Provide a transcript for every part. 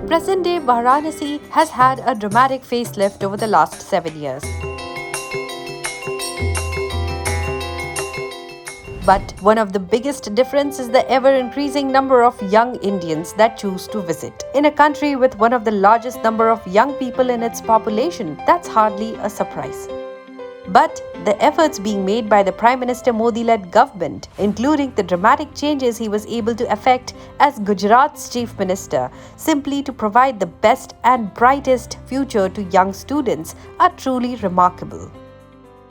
Present-day Varanasi has had a dramatic facelift over the last 7 years. But one of the biggest differences is the ever-increasing number of young Indians that choose to visit. In a country with one of the largest number of young people in its population, that's hardly a surprise. But the efforts being made by the Prime Minister Modi-led government, including the dramatic changes he was able to effect as Gujarat's Chief Minister, simply to provide the best and brightest future to young students, are truly remarkable.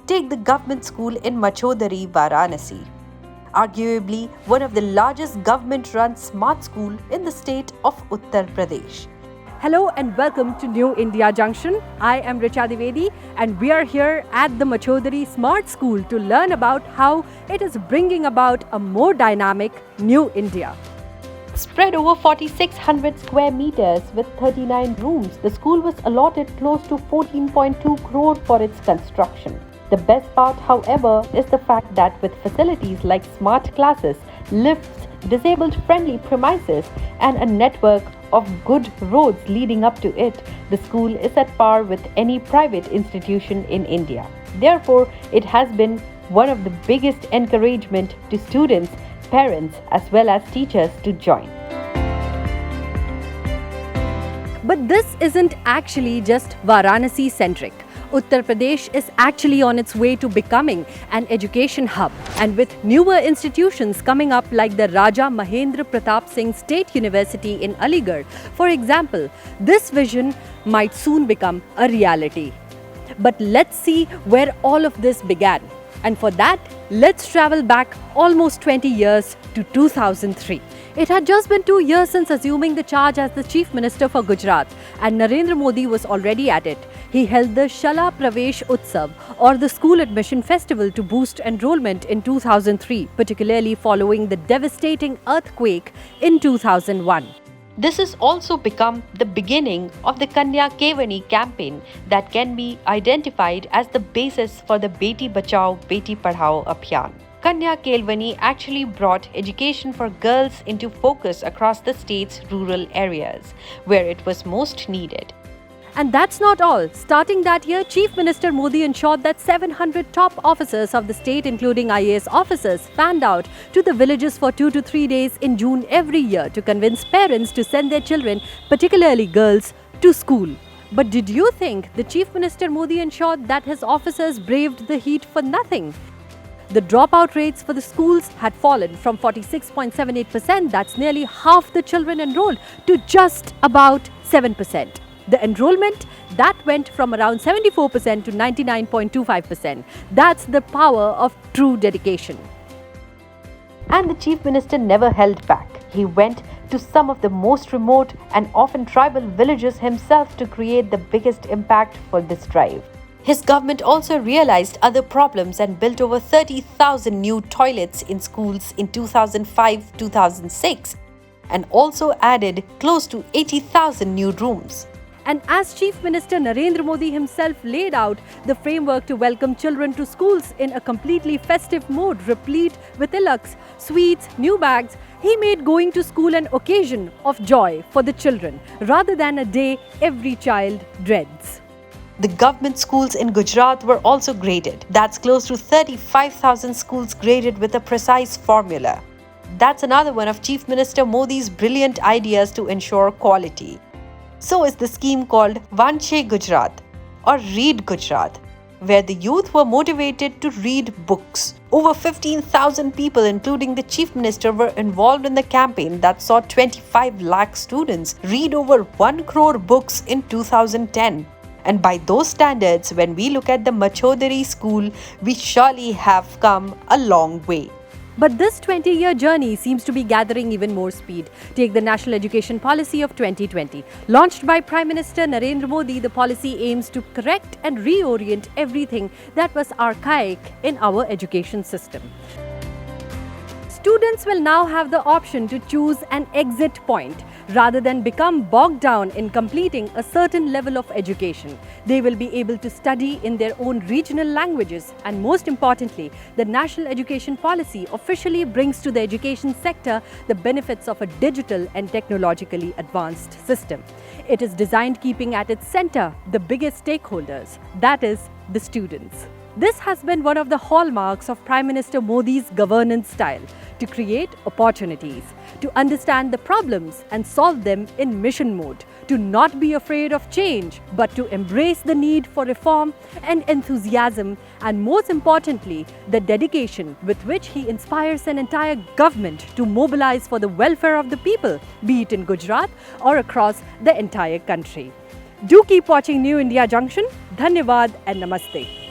Take the government school in Machhodari, Varanasi. Arguably one of the largest government-run smart school in the state of Uttar Pradesh. Hello and welcome to New India Junction. I am Richa Dwivedi and we are here at the Machhodari Smart School to learn about how it is bringing about a more dynamic New India. Spread over 4,600 square meters with 39 rooms, the school was allotted close to 14.2 crore for its construction. The best part, however, is the fact that with facilities like smart classes, lifts, disabled-friendly premises, and a network of good roads leading up to it, the school is at par with any private institution in India. Therefore, it has been one of the biggest encouragement to students, parents, as well as teachers to join. But this isn't actually just Varanasi-centric. Uttar Pradesh is actually on its way to becoming an education hub, and with newer institutions coming up like the Raja Mahendra Pratap Singh State University in Aligarh, for example, this vision might soon become a reality. But let's see where all of this began. And for that, let's travel back almost 20 years to 2003. It had just been 2 years since assuming the charge as the Chief Minister for Gujarat, and Narendra Modi was already at it. He held the Shala Pravesh Utsav, or the school admission festival, to boost enrollment in 2003, particularly following the devastating earthquake in 2001. This has also become the beginning of the Kanya Kevani campaign that can be identified as the basis for the Beti Bachao, Beti Padhao Abhiyan. Kanya Kevani actually brought education for girls into focus across the state's rural areas, where it was most needed. And that's not all. Starting that year, Chief Minister Modi ensured that 700 top officers of the state, including IAS officers, fanned out to the villages for 2 to 3 days in June every year to convince parents to send their children, particularly girls, to school. But did you think the Chief Minister Modi ensured that his officers braved the heat for nothing? The dropout rates for the schools had fallen from 46.78%, that's nearly half the children enrolled, to just about 7%. The enrollment, that went from around 74% to 99.25%. That's the power of true dedication. And the Chief Minister never held back. He went to some of the most remote and often tribal villages himself to create the biggest impact for this drive. His government also realized other problems and built over 30,000 new toilets in schools in 2005-2006 and also added close to 80,000 new rooms. And as Chief Minister Narendra Modi himself laid out the framework to welcome children to schools in a completely festive mode, replete with tilaks, sweets, new bags, he made going to school an occasion of joy for the children, rather than a day every child dreads. The government schools in Gujarat were also graded. That's close to 35,000 schools graded with a precise formula. That's another one of Chief Minister Modi's brilliant ideas to ensure quality. So is the scheme called Vanche Gujarat or Read Gujarat, where the youth were motivated to read books. Over 15,000 people, including the Chief Minister, were involved in the campaign that saw 25 lakh students read over 1 crore books in 2010. And by those standards, when we look at the Machhodari School, we surely have come a long way. But this 20-year journey seems to be gathering even more speed. Take the National Education Policy of 2020. Launched by Prime Minister Narendra Modi, the policy aims to correct and reorient everything that was archaic in our education system. Students will now have the option to choose an exit point rather than become bogged down in completing a certain level of education. They will be able to study in their own regional languages, and most importantly, the National Education Policy officially brings to the education sector the benefits of a digital and technologically advanced system. It is designed keeping at its center the biggest stakeholders, that is, the students. This has been one of the hallmarks of Prime Minister Modi's governance style: to create opportunities, to understand the problems and solve them in mission mode, to not be afraid of change, but to embrace the need for reform and enthusiasm, and most importantly, the dedication with which he inspires an entire government to mobilize for the welfare of the people, be it in Gujarat or across the entire country. Do keep watching New India Junction. Dhanyavad and Namaste.